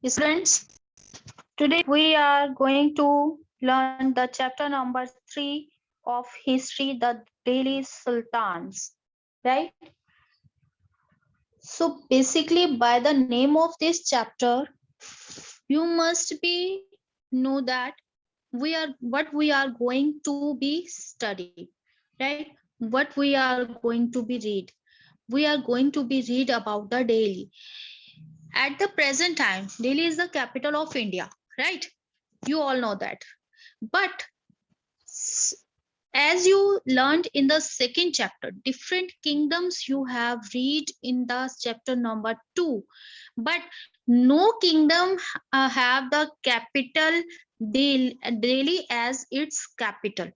Students, today we are going to learn the chapter number 3 of history, the Delhi Sultans, right? So basically by the name of this chapter, you must be know that we are going to be study, right? What we are going to be read. We are going to be read about the Delhi. At the present time, Delhi is the capital of India, right? You all know that. But as you learned in the second chapter, different kingdoms you have read in the chapter number 2, but no kingdom have the capital Delhi as its capital,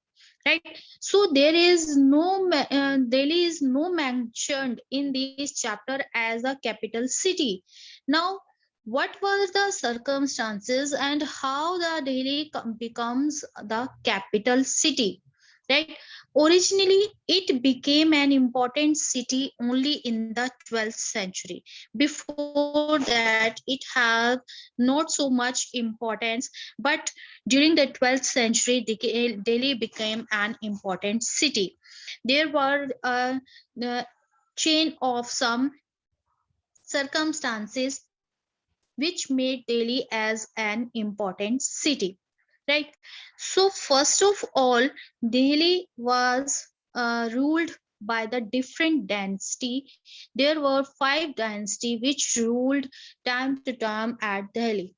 right? So there is Delhi is no mentioned in this chapter as a capital city. Now, what were the circumstances and how the Delhi becomes the capital city, right? Originally it became an important city only in the 12th century. Before that it had not so much importance, but during the 12th century Delhi became an important city. There were a chain of some circumstances which made Delhi as an important city, right? So first of all, Delhi was ruled by the different dynasty. There were 5 dynasty which ruled time to time at Delhi,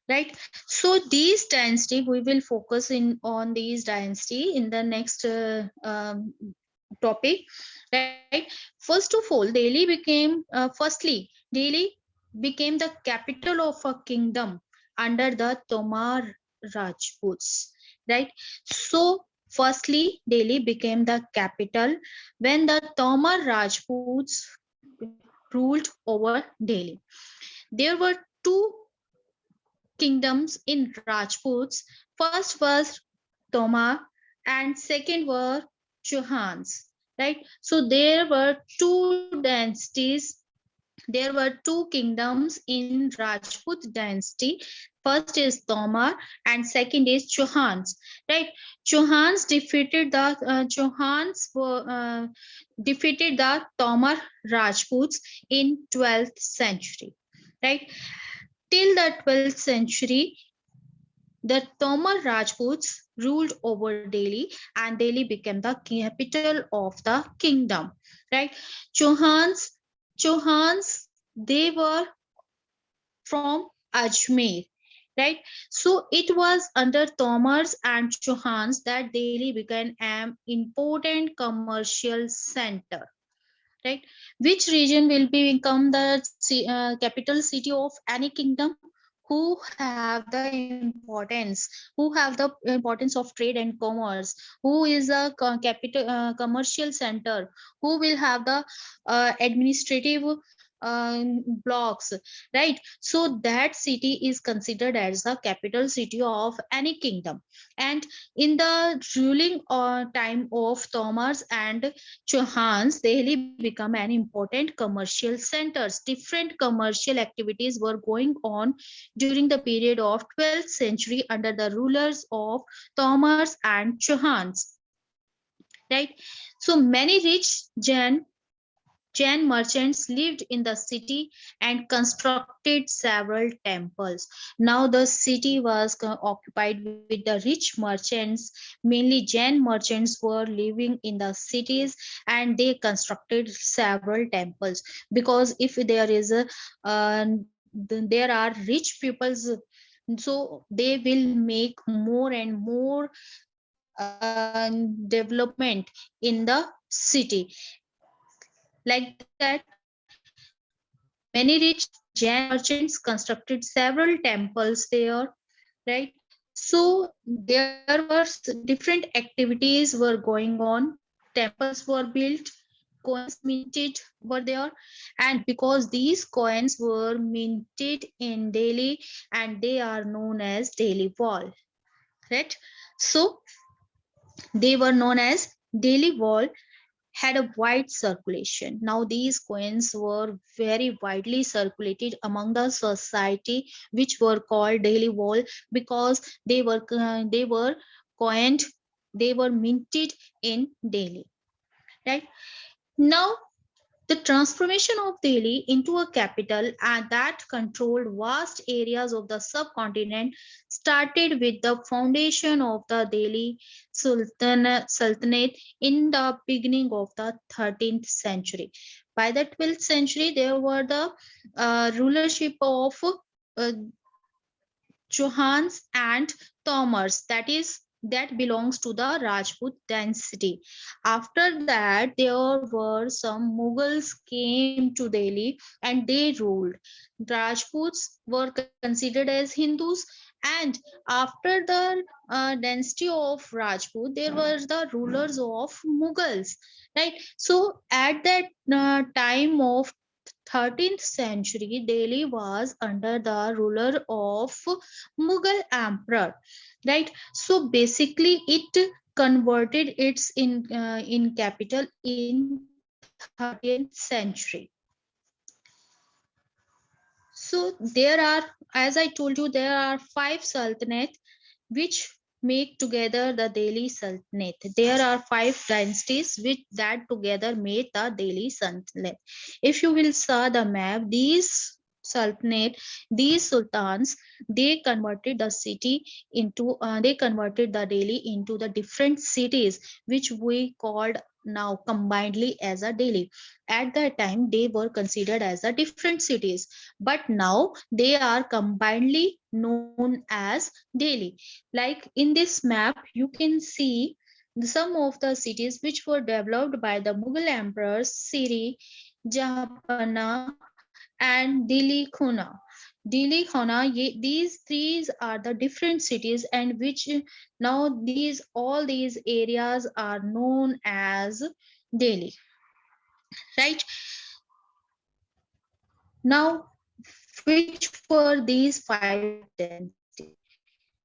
right? So these dynasty we will focus in on these dynasty in the next topic, right? First of all, Delhi became firstly Delhi became the capital of a kingdom under the Tomar Rajputs, right? So firstly Delhi became the capital when the Tomar Rajputs ruled over Delhi. There were two kingdoms in Rajputs. First was Tomar and second were Chauhans, right? So there were two dynasties. There were two kingdoms in Rajput dynasty. First is Tomar and second is Chauhans, right? Chauhans defeated the Tomar Rajputs in 12th century, right? Till the 12th century, the Tomar Rajputs ruled over Delhi and Delhi became the capital of the kingdom, right? Chauhans, Chauhans, they were from Ajmer, right? So it was under Tomars and Chauhans that Delhi became an important commercial center, right? Which region will become the capital city of any kingdom? Who have the importance, who have the importance of trade and commerce, who is a capital commercial center, who will have the administrative blocks, right? So that city is considered as the capital city of any kingdom. And in the ruling time of Thomas and Chauhans, Delhi became an important commercial centers. Different commercial activities were going on during the period of 12th century under the rulers of Thomas and Chauhans, right? So many rich Jain merchants lived in the city and constructed several temples. Now the city was occupied with the rich merchants. Mainly Jain merchants were living in the cities and they constructed several temples, because if there is a there are rich peoples, so they will make more and more development in the city. Like that, many rich Jain merchants constructed several temples there, right? So there were different activities were going on. Temples were built, coins minted were there, and because these coins were minted in Delhi, and they are known as Delhi Wall, right? So they were known as Delhi Wall. had a wide circulation. Now these coins were very widely circulated among the society, which were called Delhi wall, because they were coined, they were minted in Delhi. Right now, the transformation of Delhi into a capital and that controlled vast areas of the subcontinent started with the foundation of the Delhi Sultanate in the beginning of the 13th century. By the 12th century, there were the rulership of uh, Chauhans and Tomars, that belongs to the Rajput dynasty. After that, there were some Mughals came to Delhi and they ruled. Rajputs were considered as Hindus, and after the dynasty of Rajput, there were the rulers of Mughals, right? So at that time of 13th century, Delhi was under the ruler of Mughal emperor, right? So basically, it converted its in capital in 13th century. So there are, as I told you, there are five sultanates which make together the Delhi Sultanate. There are five dynasties which that together made the Delhi Sultanate. If you will saw the map, sultanate, these sultans, they converted the city into, they converted the Delhi into the different cities, which we called now combinedly as a Delhi. At that time, they were considered as a different cities, but now they are combinedly known as Delhi. Like in this map, you can see some of the cities which were developed by the Mughal emperors: Siri, Jahanpana, and Dili Khuna. Dili Khana, these three are the different cities, and which now all these areas are known as Delhi, right? Now, which were these five dynasties?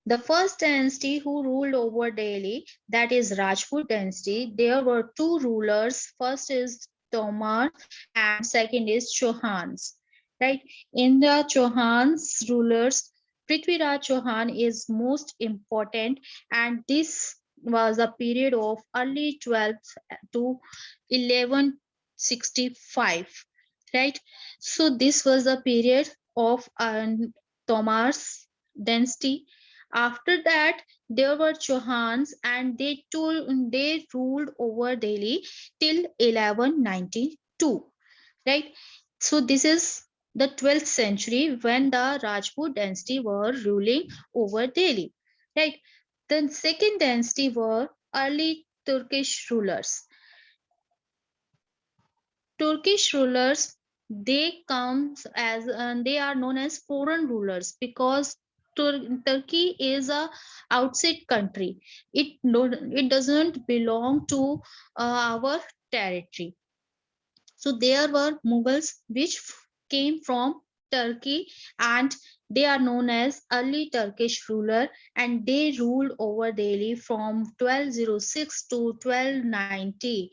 The first dynasty who ruled over Delhi, that is Rajput dynasty. There were two rulers. First is Tomar and second is Chauhans. Right? In the Chauhans rulers, Prithviraj Chauhan is most important, and this was a period of early 12th to 1165. Right? So this was a period of Tomar's dynasty. After that, there were Chauhans, and they ruled over Delhi till 1192. Right. So this is the 12th century when the Rajput dynasty were ruling over Delhi. Right. The second dynasty were early Turkish rulers. Turkish rulers, they comes as they are known as foreign rulers because Turkey is a outside country. It doesn't belong to our territory. So there were Mughals which came from Turkey, and they are known as early Turkish ruler, and they ruled over Delhi from 1206 to 1290.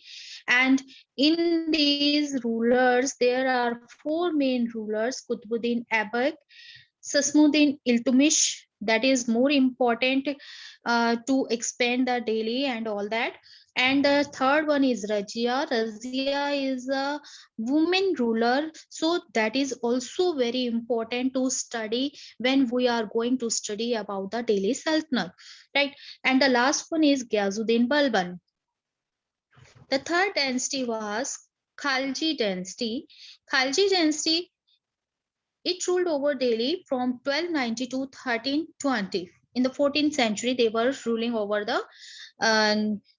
And in these rulers, there are four main rulers: Qutbuddin Aibak, Sasmuddin Iltutmish, that is more important to expand the Delhi and all that. And the third one is Razia. Razia is a woman ruler, so that is also very important to study when we are going to study about the Delhi Sultanate, right? And the last one is Ghazuddin Balban. The third dynasty was Khalji dynasty. Khalji dynasty, it ruled over Delhi from 1290 to 1320. In the 14th century, they were ruling over the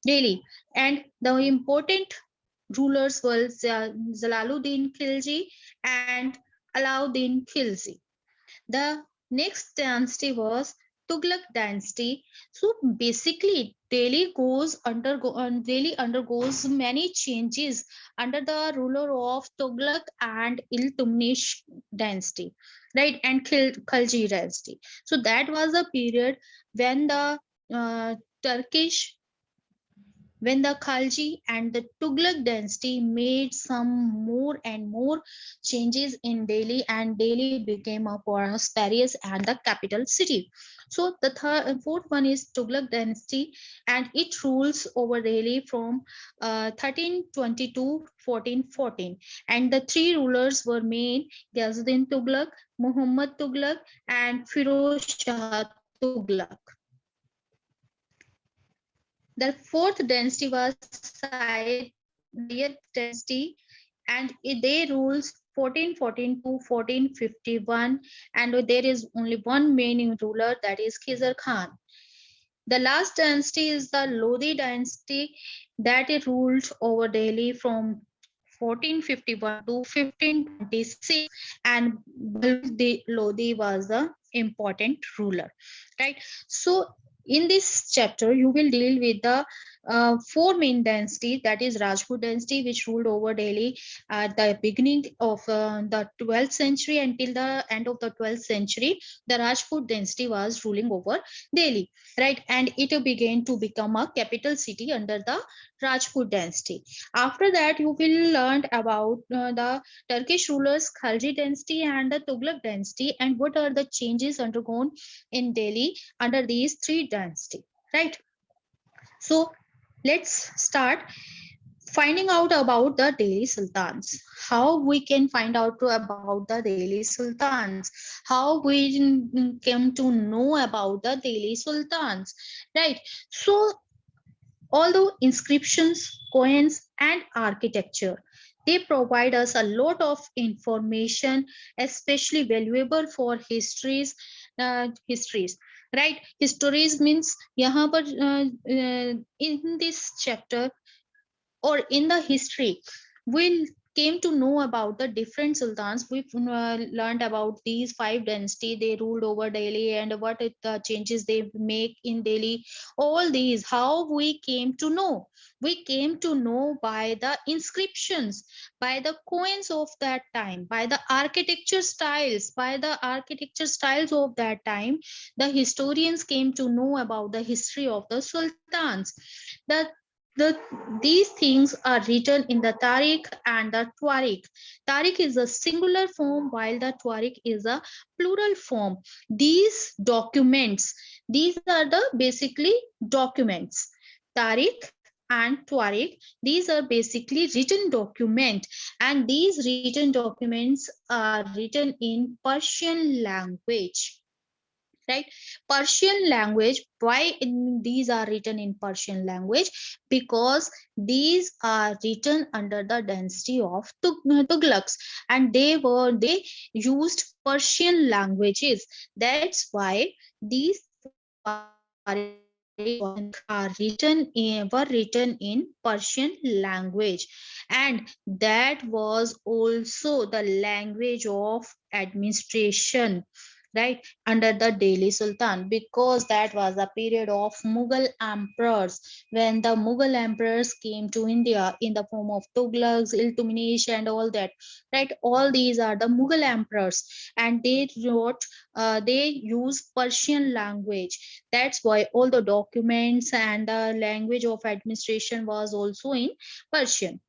Delhi. And the important rulers were Jalaluddin Khilji and Alauddin Khilji. The next dynasty was Tughlaq dynasty. So basically, Delhi undergoes many changes under the ruler of Tughlaq and Iltutmish dynasty, right? And Khalji dynasty. So that was a period when the uh, Turkish when the Khalji and the Tughlaq dynasty made some more and more changes in Delhi, and Delhi became a prosperous and the capital city. So the fourth one is Tughlaq dynasty, and it rules over Delhi from 1320 to 1414. And the three rulers were made Ghazuddin Tughlaq, Muhammad Tughlaq, and Firoz Shah Tughlaq. The fourth dynasty was Sayyid dynasty, and they rules 1414 to 1451, and there is only one main ruler, that is Khizr Khan. The last dynasty is the Lodi dynasty, that it ruled over Delhi from 1451 to 1526, and Balwant Lodi was the important ruler, right? So in this chapter you will deal with the four main dynasties, that is Rajput dynasty, which ruled over Delhi at the beginning of the 12th century. Until the end of the 12th century, the Rajput dynasty was ruling over Delhi, right? And it began to become a capital city under the Rajput dynasty. After that, you will learn about the Turkish rulers, Khalji dynasty and the Tughlaq dynasty, and what are the changes undergone in Delhi under these three dynasties, right? So let's start finding out about the Delhi Sultans. How we can find out about the Delhi Sultans? How we came to know about the Delhi Sultans, right? So although inscriptions, coins, and architecture, they provide us a lot of information, especially valuable for histories. Right? Histories means यहाँ पर in this chapter or in the history, we came to know about the different sultans. We learned about these five dynasties they ruled over Delhi, and what the changes they make in Delhi. All these, how we came to know. We came to know by the inscriptions, by the coins of that time, by the architecture styles, by the architecture styles of that time. The historians came to know about the history of the sultans. The the these things are written in the Tariq and the Twarik. Tariq is a singular form while the Twarik is a plural form. These documents, these are the basically documents. Tariq and Twarik, these are basically written document, and these written documents are written in Persian language, right? Persian language. Why these are written in Persian language? Because these are written under the dynasty of Tughlaqs, and they used Persian languages. That's why these are were written in Persian language, and that was also the language of administration, right, under the Delhi Sultan, because that was a period of Mughal emperors, when the Mughal emperors came to India in the form of Tughlaqs, Iltutmish, and all that, right? All these are the Mughal emperors, and they use Persian language. That's why all the documents and the language of administration was also in Persian.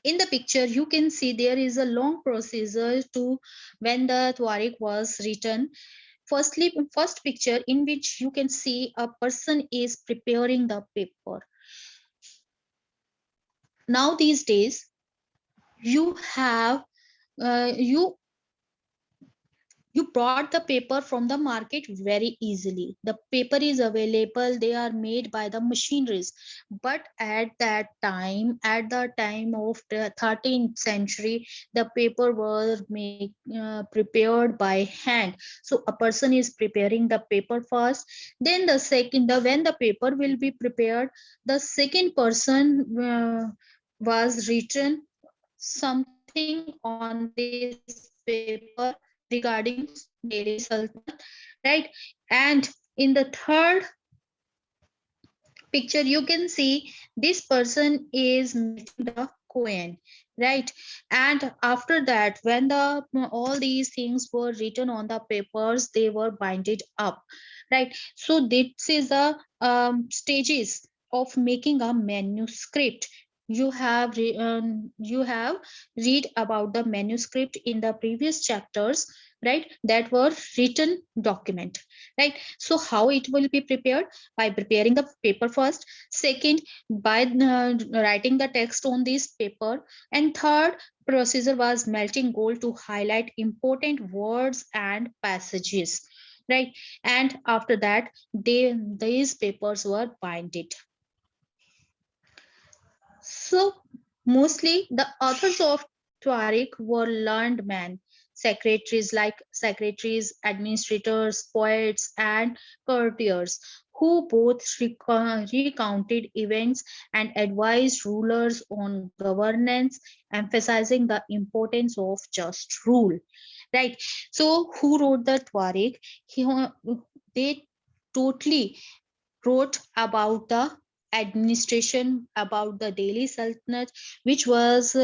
In the picture you can see there is a long procedure to when the Twarik was written. First picture in which you can see a person is preparing the paper. Now these days you have you brought the paper from the market very easily. The paper is available, they are made by the machineries. But at at the time of the 13th century, the paper was prepared by hand. So a person is preparing the paper first, then when the paper will be prepared, the second person was written something on this paper regarding Delhi Sultanate, right? And in the third picture you can see this person is melting the coin, right? And after that, when the all these things were written on the papers, they were binded up, right? So this is the stages. of making a manuscript. You have read about the manuscript in the previous chapters, right? That were written document, right? So how it will be prepared? By preparing the paper first, second by writing the text on this paper, and third procedure was melting gold to highlight important words and passages, right? And after that these papers were binded. So mostly the authors of Tuareg were learned men, secretaries, administrators, poets, and courtiers who both recounted events and advised rulers on governance, emphasizing the importance of just rule. Right. So who wrote the Tuareg? They totally wrote about the administration, about the Delhi Sultanate, which was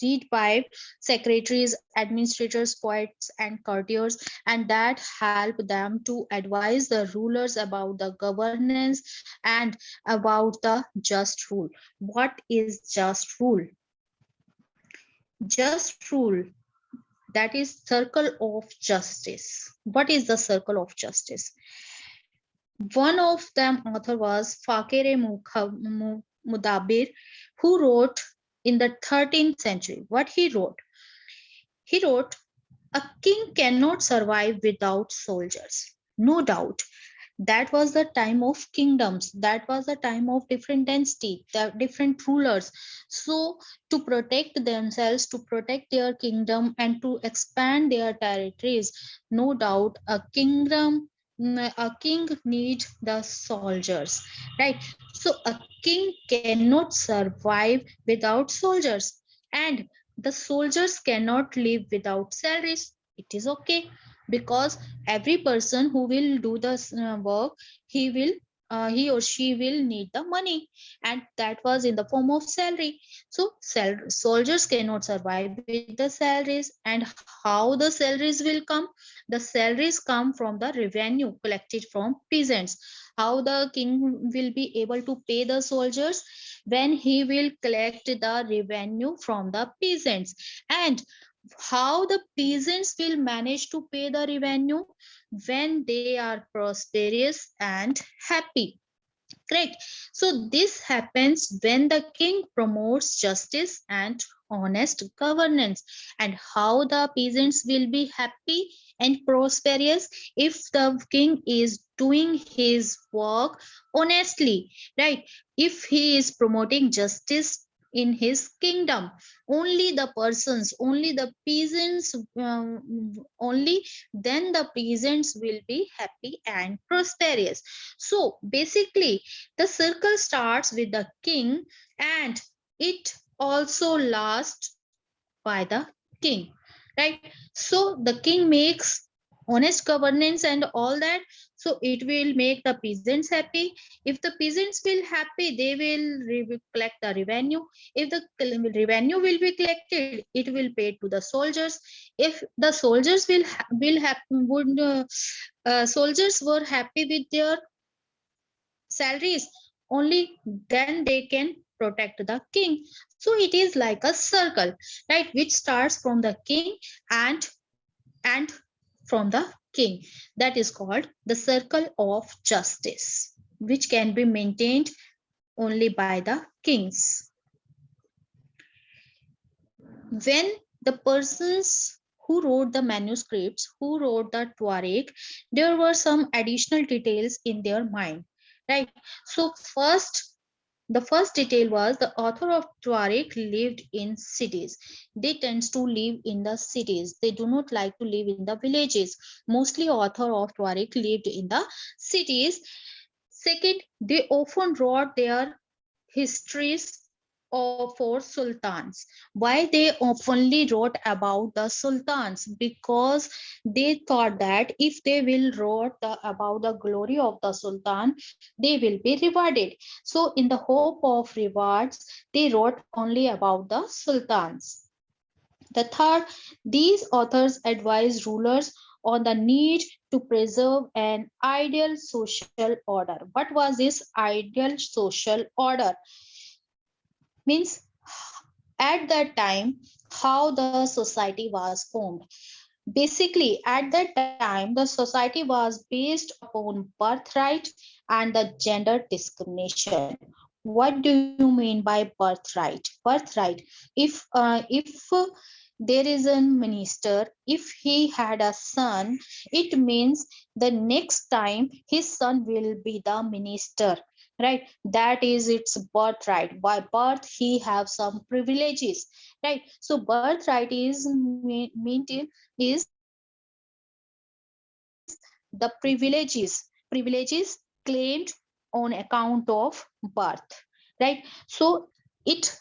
read by secretaries, administrators, poets, and courtiers, and that helped them to advise the rulers about the governance and about the just rule. What is just rule? Just rule, that is circle of justice. What is the circle of justice? One of them author was Fakir Mudabir, who wrote in the 13th century. What he wrote? He wrote, a king cannot survive without soldiers. No doubt. That was the time of kingdoms. That was the time of different dynasty, the different rulers. So to protect themselves, to protect their kingdom, and to expand their territories, no doubt a king needs the soldiers, right? So a king cannot survive without soldiers, and the soldiers cannot live without salaries. It is okay, because every person who will do the work, he or she will need the money, and that was in the form of salary. So soldiers cannot survive with the salaries. And how the salaries will come? The salaries come from the revenue collected from peasants. How the king will be able to pay the soldiers? When he will collect the revenue from the peasants. And how the peasants will manage to pay the revenue? When they are prosperous and happy. Correct. So this happens when the king promotes justice and honest governance. And how the peasants will be happy and prosperous? If the king is doing his work honestly, right? If he is promoting justice in his kingdom, only the persons, only the peasants, only then the peasants will be happy and prosperous. So basically, the circle starts with the king, and it also lasts by the king, right? So the king makes honest governance and all that, so it will make the peasants happy. If the peasants will happy, they will collect the revenue. If the revenue will be collected, it will pay to the soldiers. If the soldiers soldiers were happy with their salaries, only then they can protect the king. So it is like a circle, right, which starts from the king and from the king. That is called the circle of justice, which can be maintained only by the kings. When the persons who wrote the manuscripts, who wrote the Tuareg, there were some additional details in their mind, right? So the first detail was the author of Tuareg lived in cities. They tend to live in the cities. They do not like to live in the villages. Mostly author of Tuareg lived in the cities. Second, they often wrote their histories for sultans. Why they openly wrote about the sultans? Because they thought that if they will write about the glory of the sultan, they will be rewarded. So in the hope of rewards, they wrote only about the sultans. The third, these authors advised rulers on the need to preserve an ideal social order. What was this ideal social order? Means at that time, how the society was formed. Basically, at that time, the society was based upon birthright and the gender discrimination. What do you mean by birthright? Birthright. If there is a minister, if he had a son, it means the next time his son will be the minister, right? That is its birthright. By birth, he have some privileges, right? So birthright is is the privileges claimed on account of birth, right? So it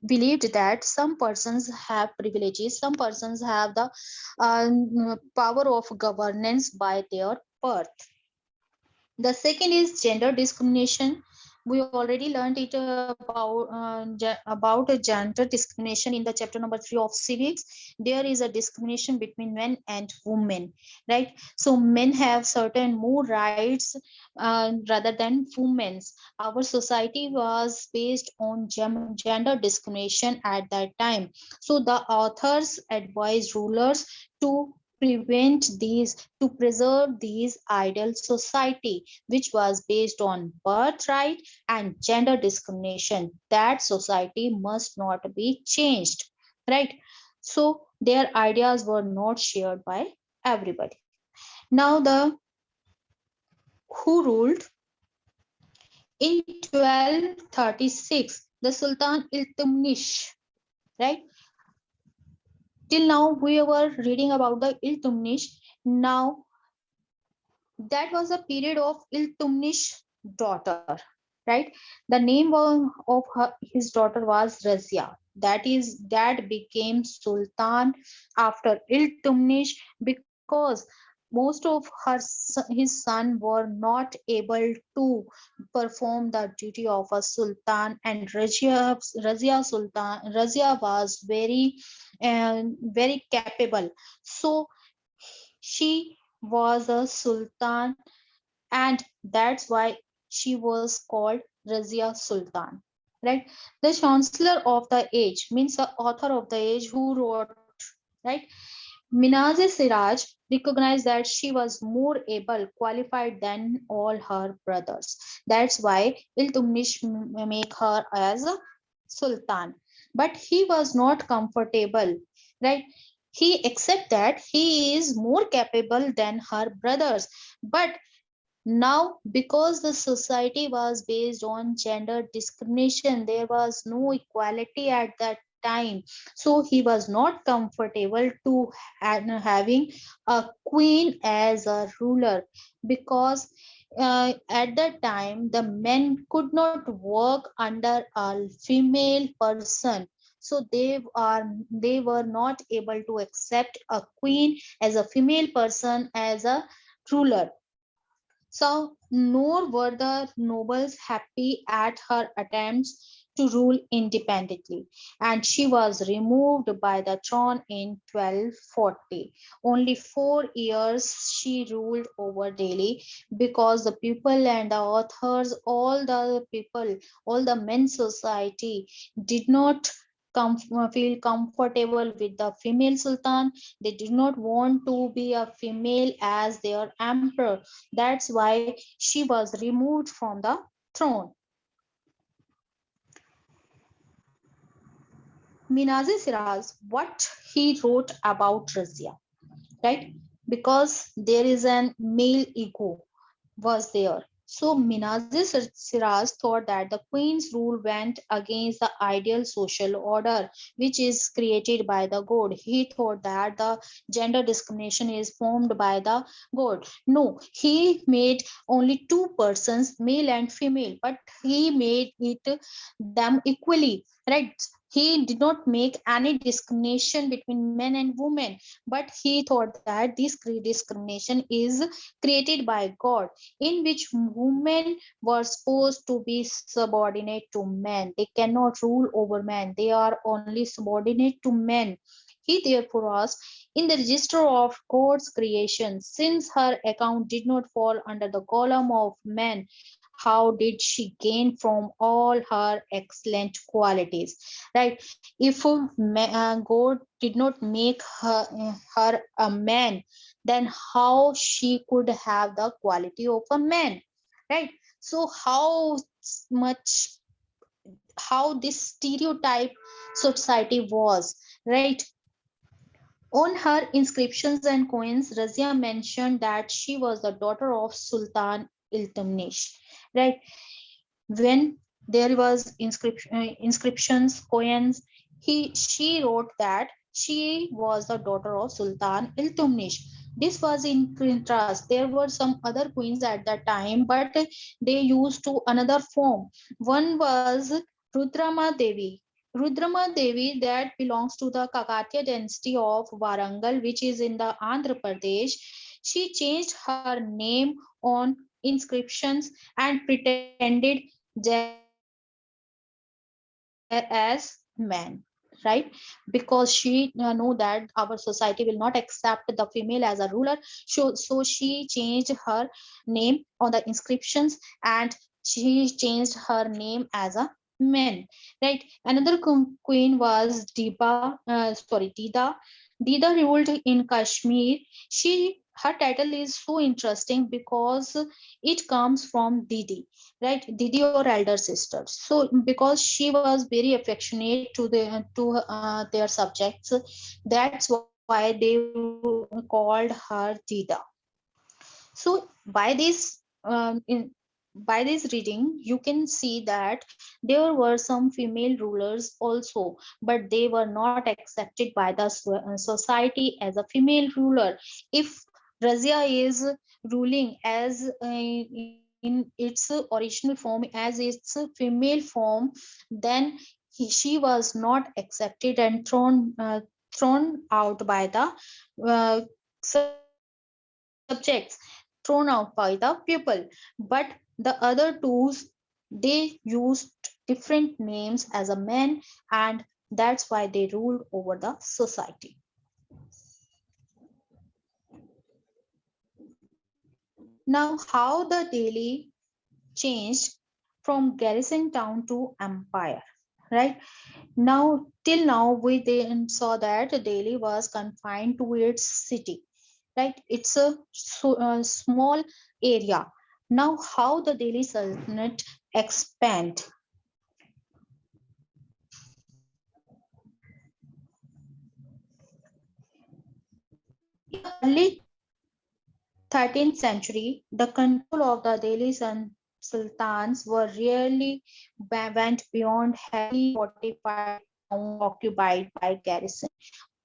believed that some persons have privileges, some persons have the power of governance by their birth. The second is gender discrimination. We already learned it about gender discrimination in the chapter number 3 of civics. There is a discrimination between men and women, right? So men have certain more rights rather than women's. Our society was based on gender discrimination at that time. So the authors advised rulers to prevent these, to preserve these ideal society which was based on birthright and gender discrimination. That society must not be changed, right? So their ideas were not shared by everybody. Now the who ruled in 1236, the Sultan Iltutmish, right? Till now we were reading about the Iltutmish. Now that was a period of Iltutmish daughter, right? The name of his daughter was Razia. That became Sultan after Iltutmish, because most of his son were not able to perform the duty of a sultan, and Razia was very capable. So she was a sultan, and that's why she was called Razia Sultan, right? The chancellor of the age means the author of the age who wrote, right? Minaz Siraj recognized that she was more able qualified than all her brothers. That's why Iltutmish make her as a sultan. But he was not comfortable, right? He accept that he is more capable than her brothers. But now, because the society was based on gender discrimination, there was no equality at that time. So he was not comfortable to having a queen as a ruler, because at that time the men could not work under a female person. So they were not able to accept a queen as a female person as a ruler. So, nor were the nobles happy at her attempts to rule independently, and she was removed by the throne in 1240. Only 4 years she ruled over Delhi, because the people and the authors, all the men society did not feel comfortable with the female sultan. They did not want to be a female as their emperor. That's why she was removed from the throne. Minazi Siraj, what he wrote about Razia, right? Because there is an male ego was there. So Minazi Siraj thought that the queen's rule went against the ideal social order which is created by the god. He thought that the gender discrimination is formed by the god. No, he made only two persons, male and female, but he made it them equally, right? He did not make any discrimination between men and women, but he thought that this discrimination is created by God, in which women were supposed to be subordinate to men. They cannot rule over men. They are only subordinate to men. He therefore asked, in the register of God's creation, since her account did not fall under the column of men, how did she gain from all her excellent qualities? Right? If God did not make her a man, then how she could have the quality of a man? Right? So much how this stereotype society was, right? On her inscriptions and coins, Razia mentioned that she was the daughter of Sultan Iltutmish, right? When there was inscriptions, coins, she wrote that she was the daughter of Sultan Iltutmish. This was in contrast. There were some other queens at that time, but they used to another form. One was Rudrama Devi. Rudrama Devi that belongs to the Kakatiya dynasty of Warangal, which is in the Andhra Pradesh. She changed her name on inscriptions and pretended as man, right? Because she knew that our society will not accept the female as a ruler. So she changed her name on the inscriptions, and she changed her name as a man, right? Another queen was Dida. Dida ruled in Kashmir. Her title is so interesting because it comes from Didi, right? Didi or elder sister. So because she was very affectionate to their subjects, that's why they called her Dida. So by this reading, you can see that there were some female rulers also, but they were not accepted by the society as a female ruler. If Razia is ruling as in its original form, as its female form, then she was not accepted and thrown out by the subjects, thrown out by the people. But the other two, they used different names as a man, and that's why they ruled over the society. Now, how the Delhi changed from garrison town to empire, right? Now, till now, we then saw that Delhi was confined to its city, right? It's a small area. Now, how the Delhi Sultanate expand? In the early 13th century, the control of the Delhi sultans were rarely went beyond heavily fortified town occupied by garrison.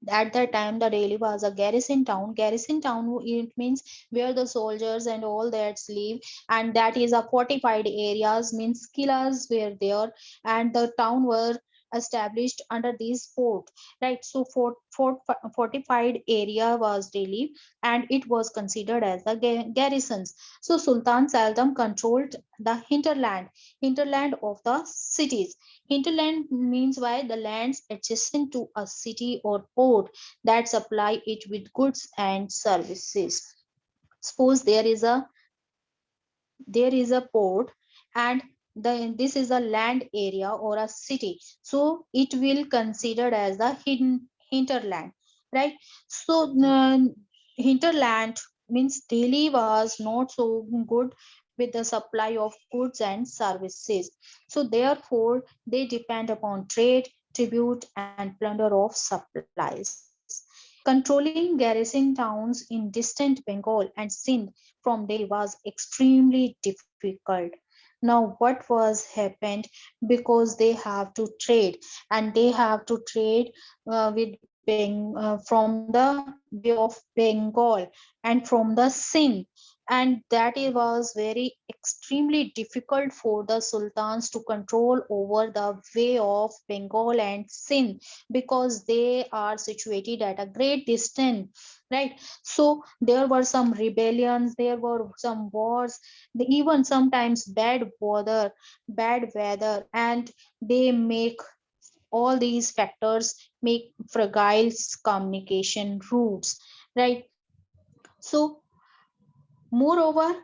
At that time, the Delhi was a garrison town. Garrison town, it means where the soldiers and all that live, and that is a fortified areas, means killas were there, and the town were established under these fort, right? So fortified area was Delhi, and it was considered as the garrisons. So Sultan seldom controlled the hinterland of the cities. Hinterland means by the lands adjacent to a city or port that supply it with goods and services. Suppose there is a port, and this is a land area or a city, so it will considered as the hinterland, right? So hinterland means Delhi was not so good with the supply of goods and services, so therefore they depend upon trade, tribute, and plunder of supplies. Controlling garrison towns in distant Bengal and Sindh from Delhi was extremely difficult. Now, what was happened, because they have to trade, and they have to trade from the Bay of Bengal and from the Sindh, and that it was very extremely difficult for the sultans to control over the Bay of Bengal and Sindh, because they are situated at a great distance, right? So there were some rebellions, there were some wars, even sometimes bad weather, and they make all these factors make fragile communication routes, right? So moreover,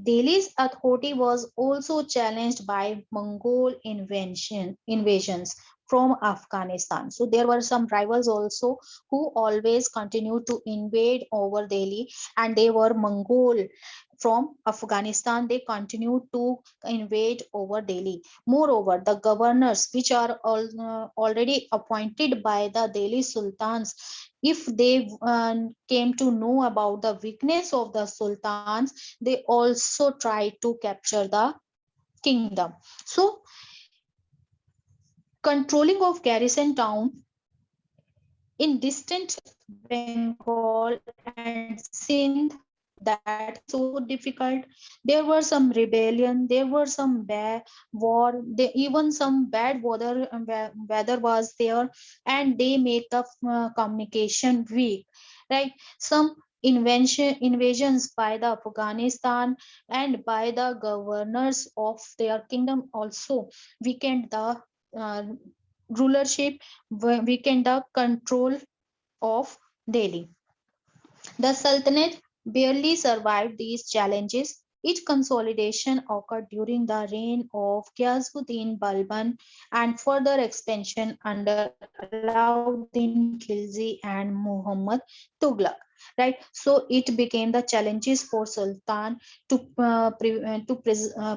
Delhi's authority was also challenged by Mongol invasions from Afghanistan. So there were some rivals also who always continued to invade over Delhi, and they were Mongol from Afghanistan. They continued to invade over Delhi. Moreover, the governors, which are already appointed by the Delhi sultans, if they came to know about the weakness of the sultans, they also tried to capture the kingdom. So controlling of garrison town in distant Bengal and Sindh, that is so difficult. There were some rebellion, there were some bad war, even some bad weather was there, and they make the communication weak, right? Some invasions by the Afghanistan and by the governors of their kingdom also weakened the uh, rulership, weakened the control of Delhi. The Sultanate barely survived these challenges. Its consolidation occurred during the reign of Ghiasuddin Balban and further expansion under Alauddin Khilji and Muhammad Tughlaq. Right, so it became the challenges for Sultan to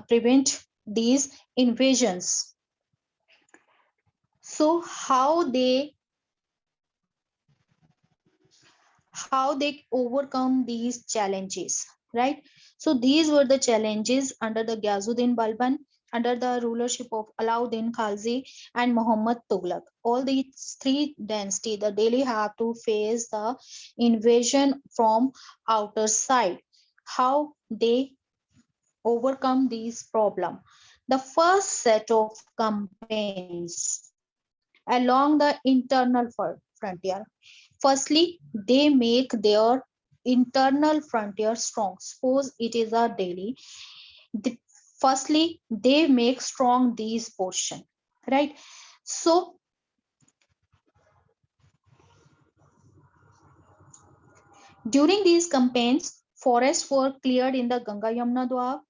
prevent these invasions. So how they overcome these challenges, right? So these were the challenges under the Ghiasuddin Balban, under the rulership of Alauddin Khalji and Muhammad Tughlaq. All these three dynasty, the Delhi have to face the invasion from outer side. How they overcome these problem? The first set of campaigns along the internal frontier. Firstly, they make their internal frontier strong. Suppose it is a Delhi. Firstly, they make strong these portion, right? So during these campaigns, forests were cleared in the Ganga Yamuna Doab,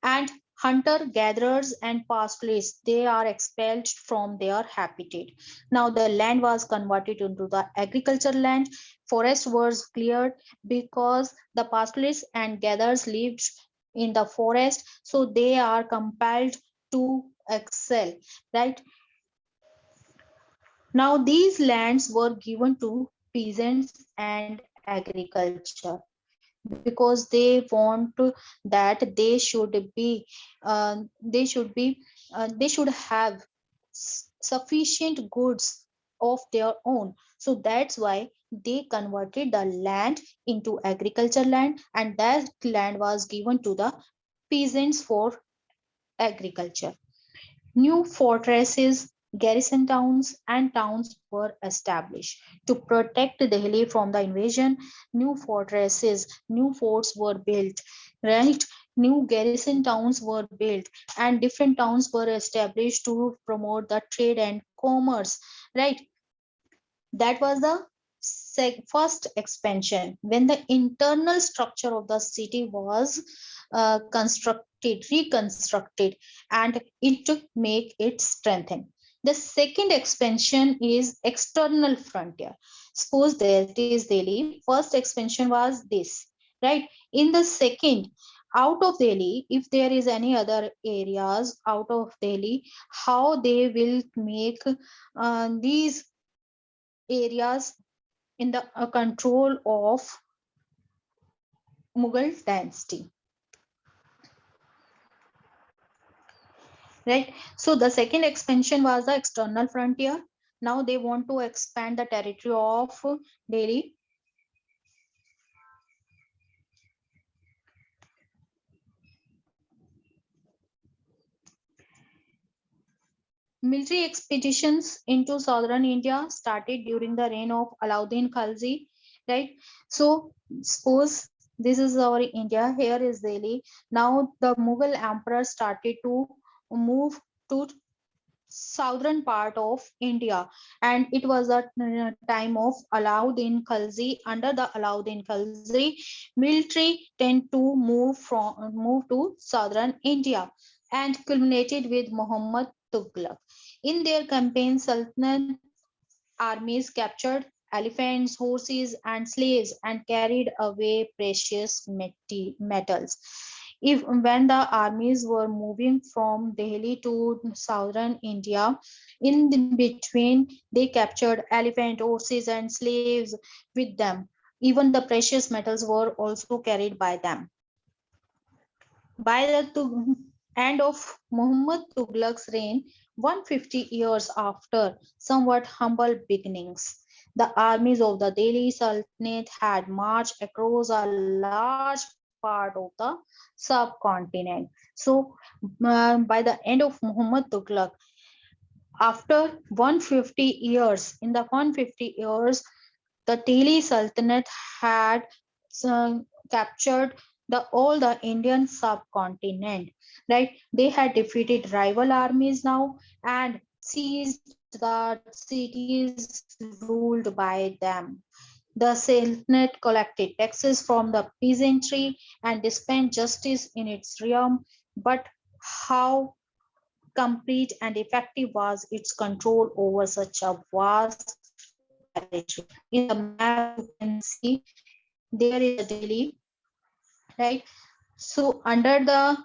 and hunter gatherers and pastoralists, they are expelled from their habitat. Now the land was converted into the agricultural land. Forest was cleared because the pastoralists and gatherers lived in the forest, so they are compelled to excel, right? Now these lands were given to peasants and agriculture because they want that they should have sufficient goods of their own. So that's why they converted the land into agriculture land, and that land was given to the peasants for agriculture. New fortresses, garrison towns, and towns were established to protect Delhi from the invasion. New fortresses, new forts were built, right? New garrison towns were built, and different towns were established to promote the trade and commerce, right? That was the first expansion when the internal structure of the city was reconstructed, and it to make it strengthen. The second expansion is external frontier. Suppose that is Delhi. First expansion was this, right? In the second, out of Delhi, if there is any other areas out of Delhi, how they will make these areas in the control of Mughal dynasty, right? So the second expansion was the external frontier. Now they want to expand the territory of Delhi. Military expeditions into southern India started during the reign of Alauddin Khalji, right? So suppose this is our India, here is Delhi. Now the Mughal emperor started to move to southern part of India, and it was a time of Alauddin Khalji. Under the Alauddin Khalji, military tend to move to southern India and culminated with Muhammad Tughlaq. In their campaign, Sultanate armies captured elephants, horses, and slaves and carried away precious metals. If when the armies were moving from Delhi to southern India, in between they captured elephant, horses, and slaves with them. Even the precious metals were also carried by them. By the end of Muhammad Tughlaq's reign, 150 years after somewhat humble beginnings, the armies of the Delhi Sultanate had marched across a large part of the subcontinent. So, by the end of Muhammad Tughlaq, after 150 years, in the 150 years, the Delhi Sultanate had captured all the Indian subcontinent, right? They had defeated rival armies now and seized the cities ruled by them. The Sultanate collected taxes from the peasantry and dispensed justice in its realm, but how complete and effective was its control over such a vast territory? In the map, you can see there is a Delhi, right? So under the